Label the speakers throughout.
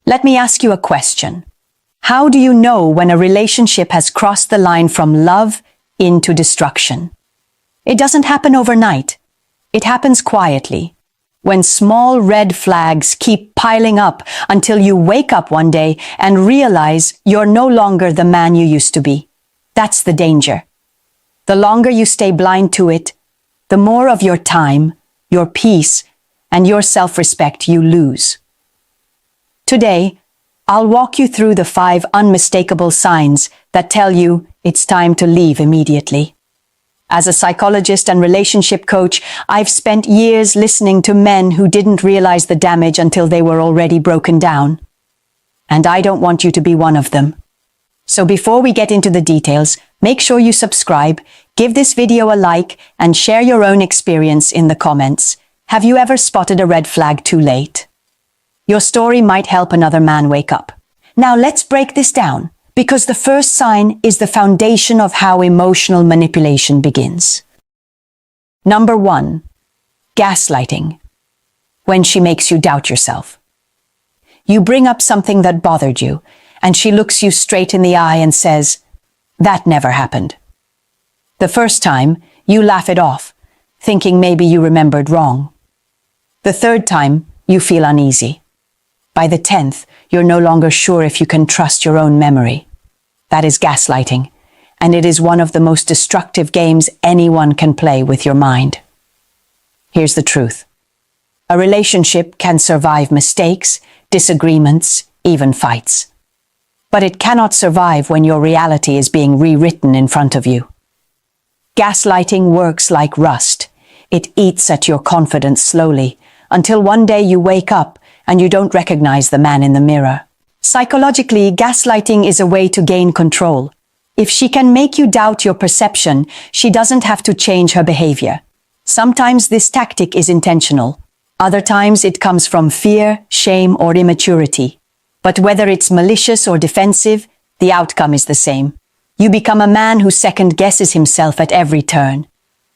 Speaker 1: Let me ask you a question. How do you know when a relationship has crossed the line from love into destruction? It doesn't happen overnight. It happens quietly, when small red flags keep piling up until you wake up one day and realize you're no longer the man you used to be. That's the danger. The longer you stay blind to it, the more of your time, your peace, and your self-respect you lose. Today, I'll walk you through the 5 unmistakable signs that tell you it's time to leave immediately. As a psychologist and relationship coach, I've spent years listening to men who didn't realize the damage until they were already broken down. And I don't want you to be one of them. So before we get into the details, make sure you subscribe, give this video a like, and share your own experience in the comments. Have you ever spotted a red flag too late? Your story might help another man wake up. Now let's break this down, because the first sign is the foundation of how emotional manipulation begins. Number 1, gaslighting. When she makes you doubt yourself. You bring up something that bothered you, and she looks you straight in the eye and says, "That never happened." The first time, you laugh it off, thinking maybe you remembered wrong. The third time, you feel uneasy. By the 10th, you're no longer sure if you can trust your own memory. That is gaslighting, and it is one of the most destructive games anyone can play with your mind. Here's the truth. A relationship can survive mistakes, disagreements, even fights. But it cannot survive when your reality is being rewritten in front of you. Gaslighting works like rust. It eats at your confidence slowly, until one day you wake up and you don't recognize the man in the mirror. Psychologically, gaslighting is a way to gain control. If she can make you doubt your perception, she doesn't have to change her behavior. Sometimes this tactic is intentional. Other times it comes from fear, shame, or immaturity. But whether it's malicious or defensive, the outcome is the same. You become a man who second-guesses himself at every turn.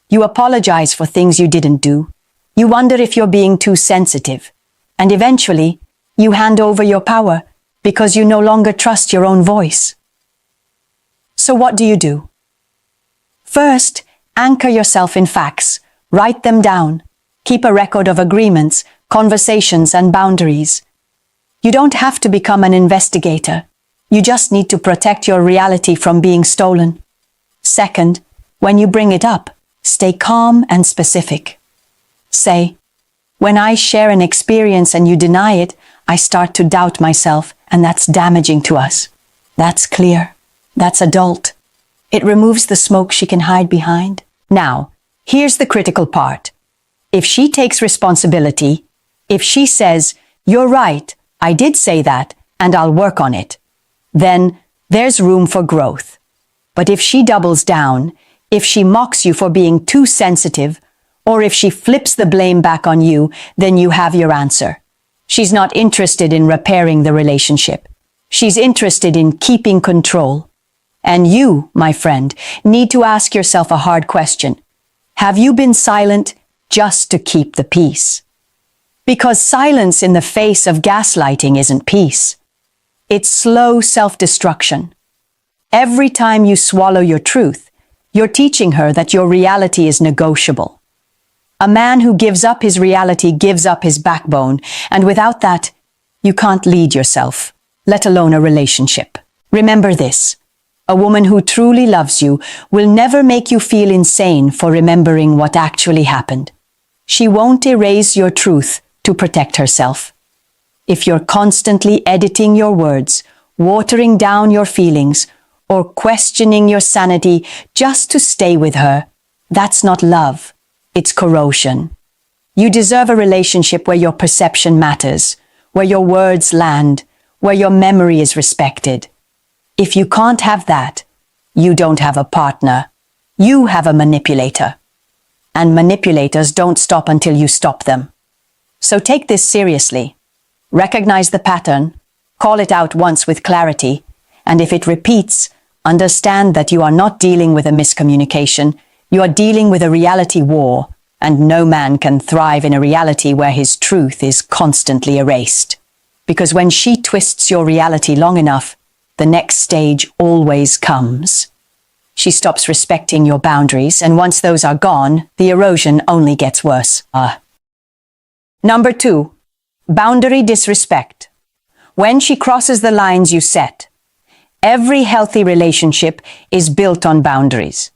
Speaker 1: You apologize for things you didn't do. You wonder if you're being too sensitive. And eventually, you hand over your power because you no longer trust your own voice. So what do? First, anchor yourself in facts. Write them down. Keep a record of agreements, conversations, and boundaries. You don't have to become an investigator. You just need to protect your reality from being stolen. Second, when you bring it up, stay calm and specific. Say, "When I share an experience and you deny it, I start to doubt myself, and that's damaging to us." That's clear. That's adult. It removes the smoke she can hide behind. Now, here's the critical part. If she takes responsibility, if she says, "You're right, I did say that, and I'll work on it," then there's room for growth. But if she doubles down, if she mocks you for being too sensitive, or if she flips the blame back on you, then you have your answer. She's not interested in repairing the relationship. She's interested in keeping control. And you, my friend, need to ask yourself a hard question. Have you been silent just to keep the peace? Because silence in the face of gaslighting isn't peace. It's slow self-destruction. Every time you swallow your truth, you're teaching her that your reality is negotiable. A man who gives up his reality gives up his backbone, and without that, you can't lead yourself, let alone a relationship. Remember this. A woman who truly loves you will never make you feel insane for remembering what actually happened. She won't erase your truth to protect herself. If you're constantly editing your words, watering down your feelings, or questioning your sanity just to stay with her, that's not love. It's corrosion. You deserve a relationship where your perception matters, where your words land, where your memory is respected. If you can't have that, you don't have a partner. You have a manipulator. And manipulators don't stop until you stop them. So take this seriously. Recognize the pattern, call it out once with clarity, and if it repeats, understand that you are not dealing with a miscommunication. You are dealing with a reality war, and no man can thrive in a reality where his truth is constantly erased. Because when she twists your reality long enough, the next stage always comes. She stops respecting your boundaries, and once those are gone, the erosion only gets worse. Number 2, boundary disrespect. When she crosses the lines you set. Every healthy relationship is built on boundaries.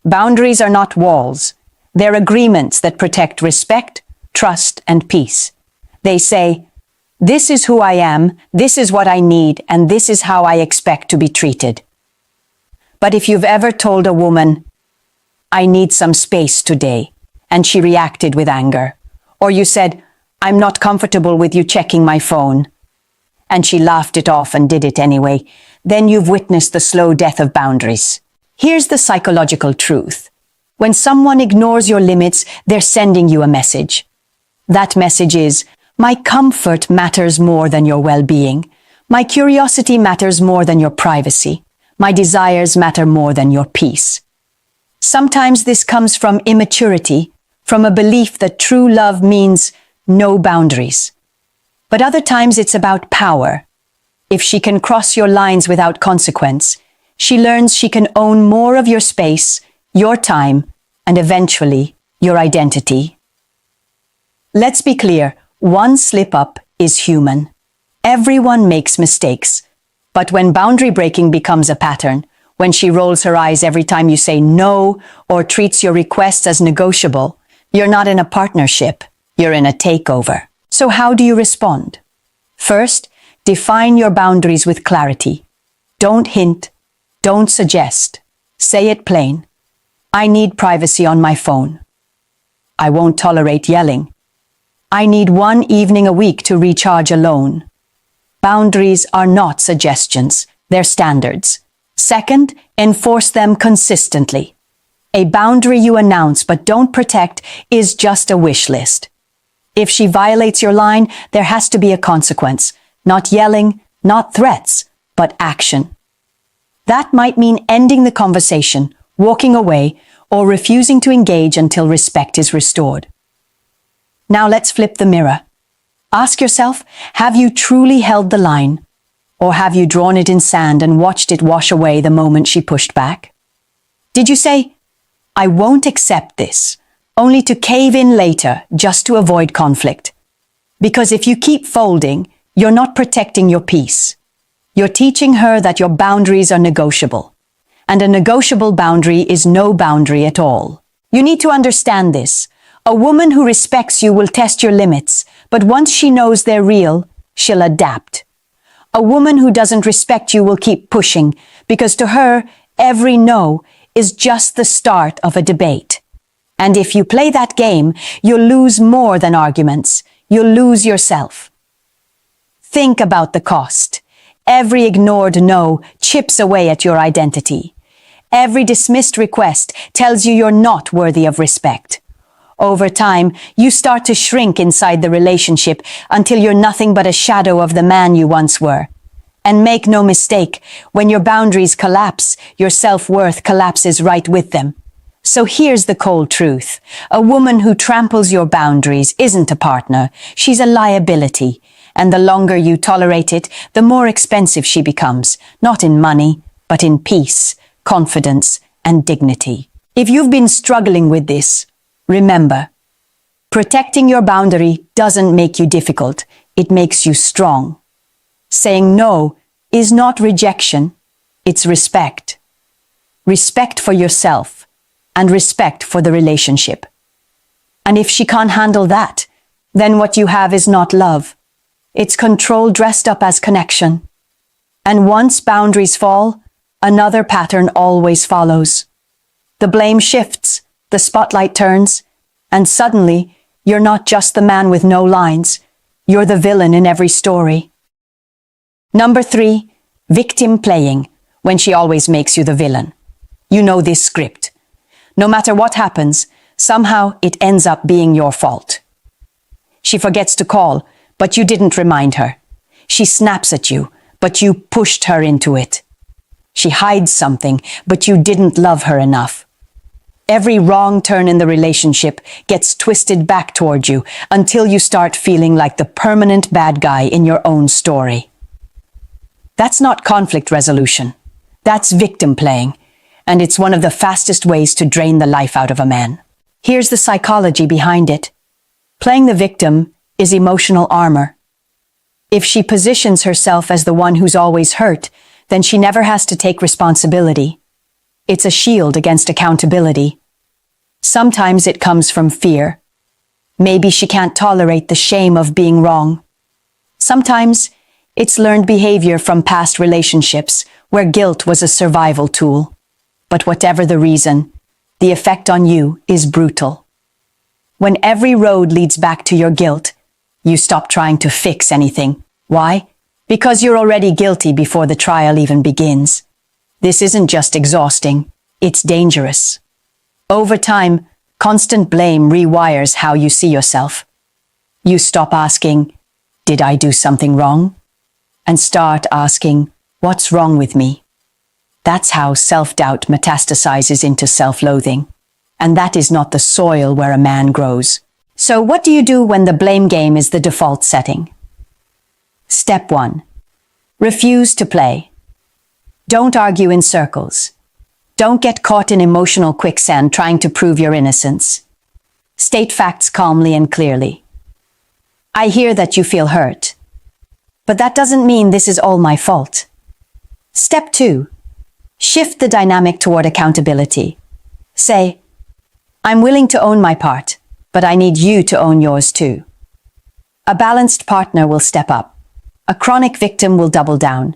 Speaker 1: Boundaries are not walls. They're agreements that protect respect, trust, and peace. They say, this is who I am, this is what I need, and this is how I expect to be treated. But if you've ever told a woman, I need some space today, and she reacted with anger, or you said, I'm not comfortable with you checking my phone, and she laughed it off and did it anyway, then you've witnessed the slow death of boundaries. Here's the psychological truth. When someone ignores your limits, they're sending you a message. That message is, my comfort matters more than your well-being. My curiosity matters more than your privacy. My desires matter more than your peace. Sometimes this comes from immaturity, from a belief that true love means no boundaries. But other times it's about power. If she can cross your lines without consequence, she learns she can own more of your space, your time, and eventually your identity. Let's be clear, one slip-up is human. Everyone makes mistakes. But when boundary breaking becomes a pattern, when she rolls her eyes every time you say no or treats your requests as negotiable, you're not in a partnership, you're in a takeover. So how do you respond? First, define your boundaries with clarity. Don't hint, don't suggest. Say it plain. I need privacy on my phone. I won't tolerate yelling. I need one evening a week to recharge alone. Boundaries are not suggestions, they're standards. Second, enforce them consistently. A boundary you announce but don't protect is just a wish list. If she violates your line, there has to be a consequence. Not yelling, not threats, but action. That might mean ending the conversation, walking away, or refusing to engage until respect is restored. Now let's flip the mirror. Ask yourself, have you truly held the line? Or have you drawn it in sand and watched it wash away the moment she pushed back? Did you say, I won't accept this, only to cave in later just to avoid conflict? Because if you keep folding, you're not protecting your peace. You're teaching her that your boundaries are negotiable. And a negotiable boundary is no boundary at all. You need to understand this. A woman who respects you will test your limits, but once she knows they're real, she'll adapt. A woman who doesn't respect you will keep pushing, because to her, every no is just the start of a debate. And if you play that game, you'll lose more than arguments. You'll lose yourself. Think about the cost. Every ignored no chips away at your identity. Every dismissed request tells you you're not worthy of respect. Over time, you start to shrink inside the relationship until you're nothing but a shadow of the man you once were. And make no mistake, when your boundaries collapse, your self-worth collapses right with them. So here's the cold truth. A woman who tramples your boundaries isn't a partner. She's a liability. And the longer you tolerate it, the more expensive she becomes, not in money, but in peace, confidence, and dignity. If you've been struggling with this, remember, protecting your boundary doesn't make you difficult, it makes you strong. Saying no is not rejection, it's respect. Respect for yourself and respect for the relationship. And if she can't handle that, then what you have is not love. It's control dressed up as connection. And once boundaries fall, another pattern always follows. The blame shifts, the spotlight turns, and suddenly you're not just the man with no lines, you're the villain in every story. Number 3, victim playing, when she always makes you the villain. You know this script. No matter what happens, somehow it ends up being your fault. She forgets to call, but you didn't remind her. She snaps at you, but you pushed her into it. She hides something, but you didn't love her enough. Every wrong turn in the relationship gets twisted back toward you until you start feeling like the permanent bad guy in your own story. That's not conflict resolution. That's victim playing, and it's one of the fastest ways to drain the life out of a man. Here's the psychology behind it. Playing the victim is emotional armor. If she positions herself as the one who's always hurt, then she never has to take responsibility. It's a shield against accountability. Sometimes it comes from fear. Maybe she can't tolerate the shame of being wrong. Sometimes it's learned behavior from past relationships where guilt was a survival tool. But whatever the reason, the effect on you is brutal. When every road leads back to your guilt, you stop trying to fix anything. Why? Because you're already guilty before the trial even begins. This isn't just exhausting, it's dangerous. Over time, constant blame rewires how you see yourself. You stop asking, "Did I do something wrong?" and start asking, "What's wrong with me?" That's how self-doubt metastasizes into self-loathing. And that is not the soil where a man grows. So what do you do when the blame game is the default setting? Step 1. Refuse to play. Don't argue in circles. Don't get caught in emotional quicksand trying to prove your innocence. State facts calmly and clearly. I hear that you feel hurt, but that doesn't mean this is all my fault. Step 2. Shift the dynamic toward accountability. Say, I'm willing to own my part, but I need you to own yours too. A balanced partner will step up. A chronic victim will double down.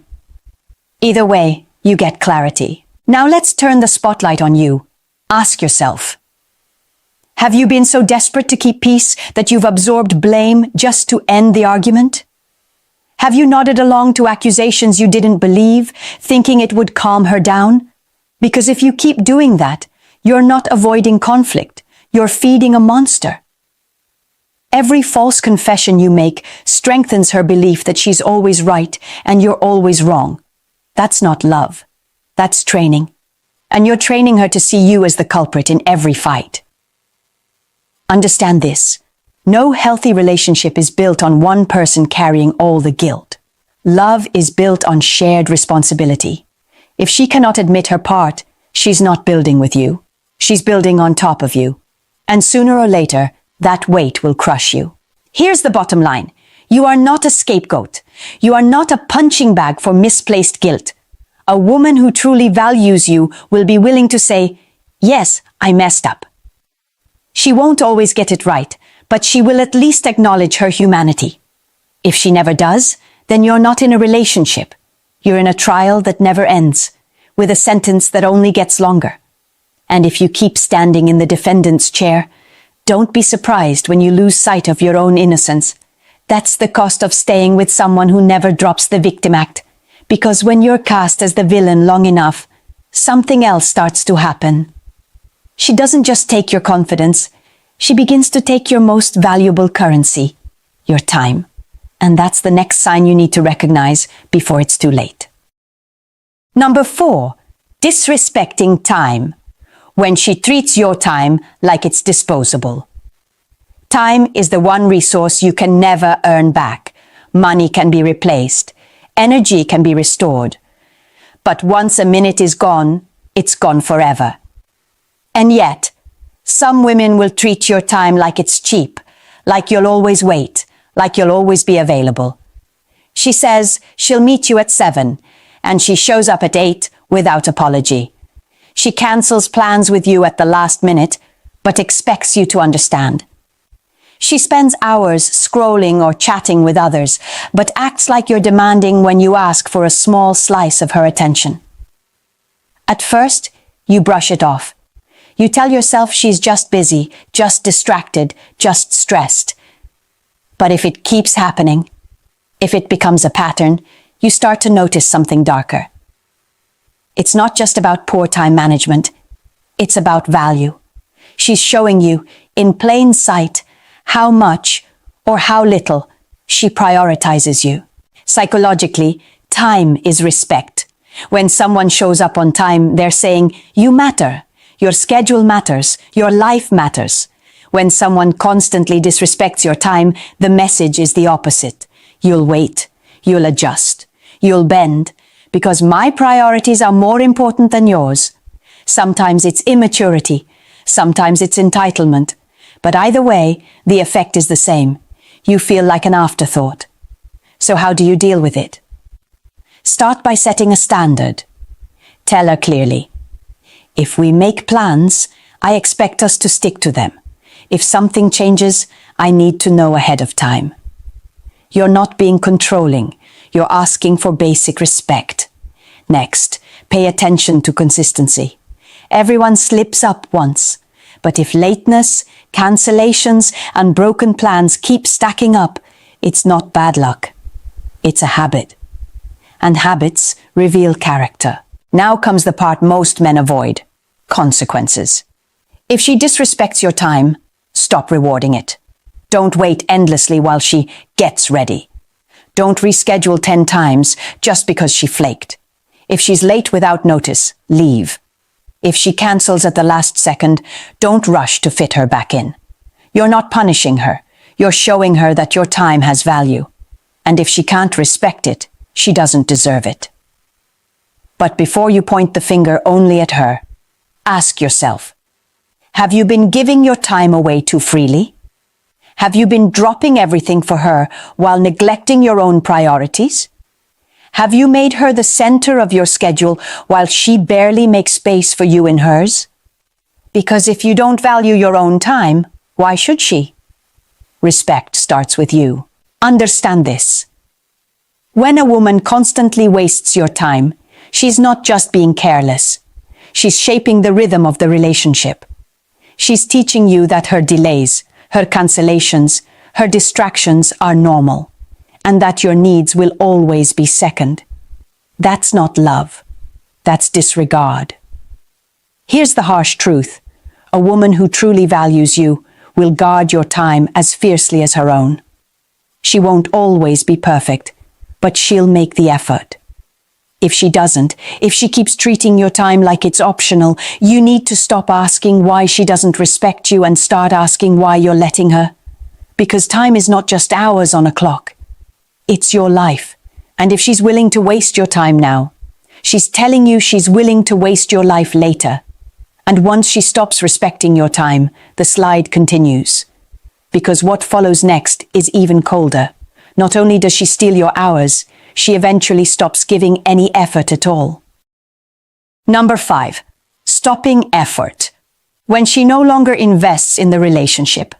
Speaker 1: Either way, you get clarity. Now let's turn the spotlight on you. Ask yourself, have you been so desperate to keep peace that you've absorbed blame just to end the argument? Have you nodded along to accusations you didn't believe, thinking it would calm her down? Because if you keep doing that, you're not avoiding conflict. You're feeding a monster. Every false confession you make strengthens her belief that she's always right and you're always wrong. That's not love. That's training. And you're training her to see you as the culprit in every fight. Understand this. No healthy relationship is built on one person carrying all the guilt. Love is built on shared responsibility. If she cannot admit her part, she's not building with you. She's building on top of you. And sooner or later, that weight will crush you. Here's the bottom line. You are not a scapegoat. You are not a punching bag for misplaced guilt. A woman who truly values you will be willing to say, yes, I messed up. She won't always get it right, but she will at least acknowledge her humanity. If she never does, then you're not in a relationship. You're in a trial that never ends, with a sentence that only gets longer. And if you keep standing in the defendant's chair, don't be surprised when you lose sight of your own innocence. That's the cost of staying with someone who never drops the victim act. Because when you're cast as the villain long enough, something else starts to happen. She doesn't just take your confidence, she begins to take your most valuable currency, your time. And that's the next sign you need to recognize before it's too late. Number 4, disrespecting time. When she treats your time like it's disposable. Time is the one resource you can never earn back. Money can be replaced. Energy can be restored. But once a minute is gone, it's gone forever. And yet, some women will treat your time like it's cheap, like you'll always wait, like you'll always be available. She says she'll meet you at 7, and she shows up at 8 without apology. She cancels plans with you at the last minute, but expects you to understand. She spends hours scrolling or chatting with others, but acts like you're demanding when you ask for a small slice of her attention. At first, you brush it off. You tell yourself she's just busy, just distracted, just stressed. But if it keeps happening, if it becomes a pattern, you start to notice something darker. It's not just about poor time management. It's about value. She's showing you, in plain sight, how much or how little she prioritizes you. Psychologically, time is respect. When someone shows up on time, they're saying, you matter. Your schedule matters. Your life matters. When someone constantly disrespects your time, the message is the opposite. You'll wait. You'll adjust. You'll bend. Because my priorities are more important than yours. Sometimes it's immaturity. Sometimes it's entitlement. But either way, the effect is the same. You feel like an afterthought. So how do you deal with it? Start by setting a standard. Tell her clearly. If we make plans, I expect us to stick to them. If something changes, I need to know ahead of time. You're not being controlling. You're asking for basic respect. Next, pay attention to consistency. Everyone slips up once. But if lateness, cancellations, and broken plans keep stacking up, it's not bad luck. It's a habit. And habits reveal character. Now comes the part most men avoid. Consequences. If she disrespects your time, stop rewarding it. Don't wait endlessly while she gets ready. Don't reschedule 10 times just because she flaked. If she's late without notice, leave. If she cancels at the last second, don't rush to fit her back in. You're not punishing her. You're showing her that your time has value. And if she can't respect it, she doesn't deserve it. But before you point the finger only at her, ask yourself, have you been giving your time away too freely? Have you been dropping everything for her while neglecting your own priorities? Have you made her the center of your schedule while she barely makes space for you in hers? Because if you don't value your own time, why should she? Respect starts with you. Understand this. When a woman constantly wastes your time, she's not just being careless. She's shaping the rhythm of the relationship. She's teaching you that her delays, her cancellations, her distractions are normal, and that your needs will always be second. That's not love. That's disregard. Here's the harsh truth. A woman who truly values you will guard your time as fiercely as her own. She won't always be perfect, but she'll make the effort. If she doesn't, if she keeps treating your time like it's optional, you need to stop asking why she doesn't respect you and start asking why you're letting her. Because time is not just hours on a clock. It's your life. And if she's willing to waste your time now, she's telling you she's willing to waste your life later. And once she stops respecting your time, the slide continues. Because what follows next is even colder. Not only does she steal your hours, she eventually stops giving any effort at all. Number 5. Stopping effort. When she no longer invests in the relationship.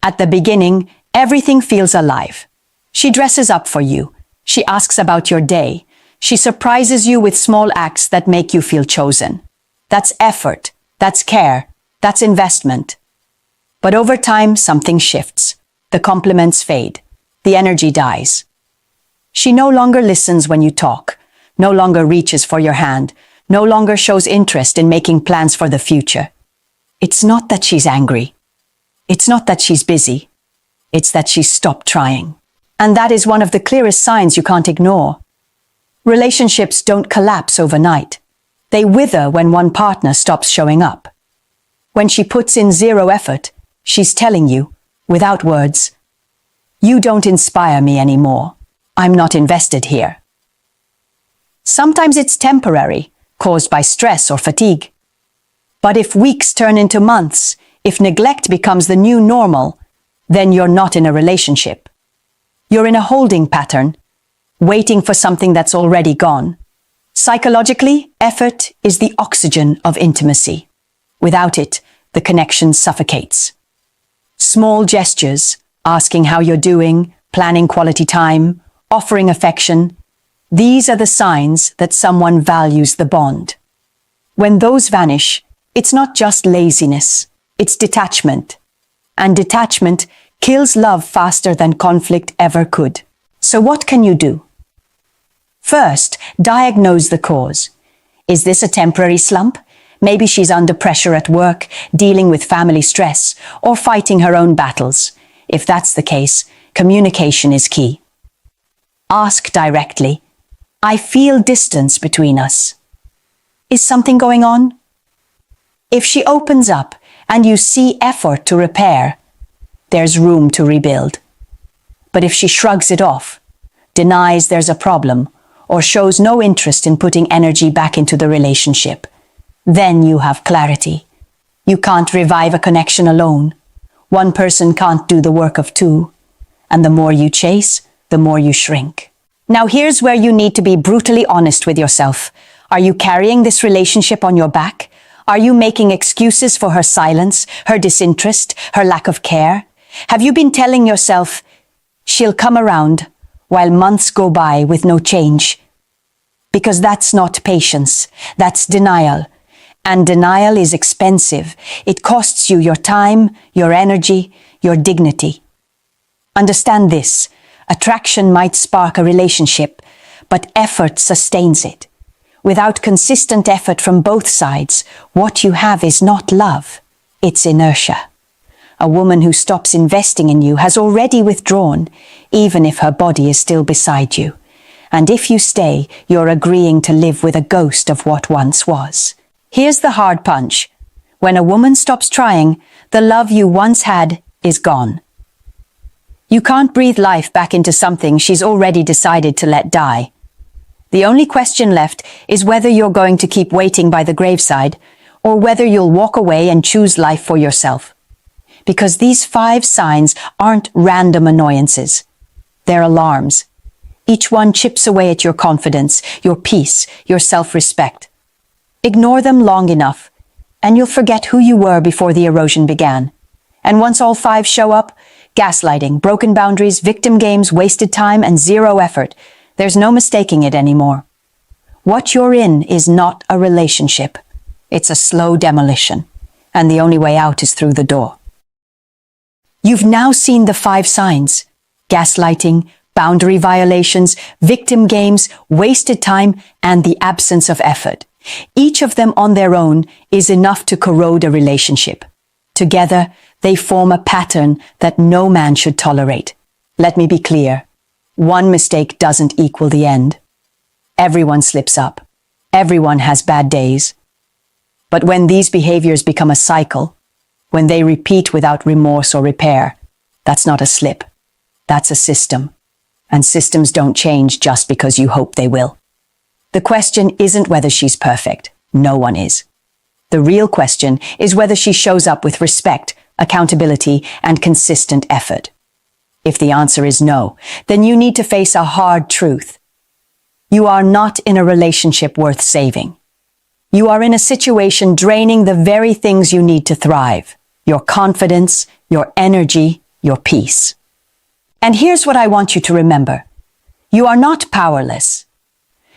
Speaker 1: At the beginning, everything feels alive. She dresses up for you. She asks about your day. She surprises you with small acts that make you feel chosen. That's effort. That's care. That's investment. But over time, something shifts. The compliments fade. The energy dies. She no longer listens when you talk, no longer reaches for your hand, no longer shows interest in making plans for the future. It's not that she's angry. It's not that she's busy. It's that she's stopped trying. And that is one of the clearest signs you can't ignore. Relationships don't collapse overnight. They wither when one partner stops showing up. When she puts in zero effort, she's telling you, without words, you don't inspire me anymore. I'm not invested here. Sometimes it's temporary, caused by stress or fatigue. But if weeks turn into months, if neglect becomes the new normal, then you're not in a relationship. You're in a holding pattern, waiting for something that's already gone. Psychologically, effort is the oxygen of intimacy. Without it, the connection suffocates. Small gestures, asking how you're doing, planning quality time, offering affection, these are the signs that someone values the bond. When those vanish, it's not just laziness, it's detachment. And detachment kills love faster than conflict ever could. So what can you do? First, diagnose the cause. Is this a temporary slump? Maybe she's under pressure at work, dealing with family stress, or fighting her own battles. If that's the case, communication is key. Ask directly, I feel distance between us. Is something going on? If she opens up and you see effort to repair, there's room to rebuild. But if she shrugs it off, denies there's a problem, or shows no interest in putting energy back into the relationship, then you have clarity. You can't revive a connection alone. One person can't do the work of two. And the more you chase, the more you shrink. Now here's where you need to be brutally honest with yourself. Are you carrying this relationship on your back? Are you making excuses for her silence, her disinterest, her lack of care? Have you been telling yourself, she'll come around, while months go by with no change? Because that's not patience, that's denial. And denial is expensive. It costs you your time, your energy, your dignity. Understand this. Attraction might spark a relationship, but effort sustains it. Without consistent effort from both sides, what you have is not love, it's inertia. A woman who stops investing in you has already withdrawn, even if her body is still beside you. And if you stay, you're agreeing to live with a ghost of what once was. Here's the hard punch. When a woman stops trying, the love you once had is gone. You can't breathe life back into something she's already decided to let die. The only question left is whether you're going to keep waiting by the graveside, or whether you'll walk away and choose life for yourself. Because these 5 signs aren't random annoyances. They're alarms. Each one chips away at your confidence, your peace, your self-respect. Ignore them long enough, and you'll forget who you were before the erosion began. And once all 5 show up, gaslighting, broken boundaries, victim games, wasted time, and zero effort, there's no mistaking it anymore. What you're in is not a relationship. It's a slow demolition, and the only way out is through the door. You've now seen the 5 signs: gaslighting, boundary violations, victim games, wasted time, and the absence of effort. Each of them on their own is enough to corrode a relationship. Together, they form a pattern that no man should tolerate. Let me be clear. One mistake doesn't equal the end. Everyone slips up. Everyone has bad days. But when these behaviors become a cycle, when they repeat without remorse or repair, that's not a slip. That's a system. And systems don't change just because you hope they will. The question isn't whether she's perfect. No one is. The real question is whether she shows up with respect, accountability, and consistent effort. If the answer is no, then you need to face a hard truth. You are not in a relationship worth saving. You are in a situation draining the very things you need to thrive: your confidence, your energy, your peace. And here's what I want you to remember. You are not powerless.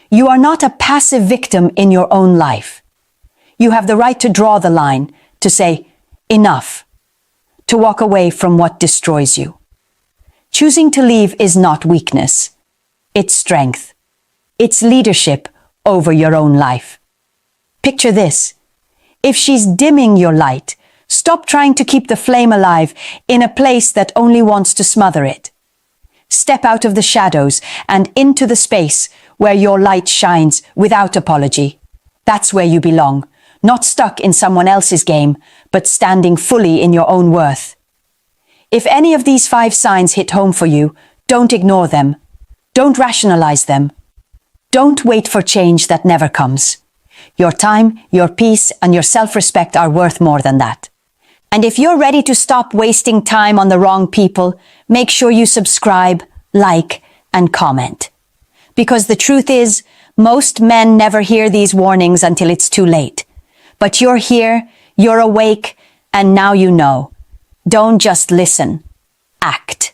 Speaker 1: You are not a passive victim in your own life. You have the right to draw the line, to say, enough, to walk away from what destroys you. Choosing to leave is not weakness. It's strength. It's leadership over your own life. Picture this. If she's dimming your light, stop trying to keep the flame alive in a place that only wants to smother it. Step out of the shadows and into the space where your light shines without apology. That's where you belong, not stuck in someone else's game, but standing fully in your own worth. If any of these 5 signs hit home for you, don't ignore them. Don't rationalize them. Don't wait for change that never comes. Your time, your peace, and your self-respect are worth more than that. And if you're ready to stop wasting time on the wrong people, make sure you subscribe, like, and comment. Because the truth is, most men never hear these warnings until it's too late. But you're here, you're awake, and now you know. Don't just listen. Act.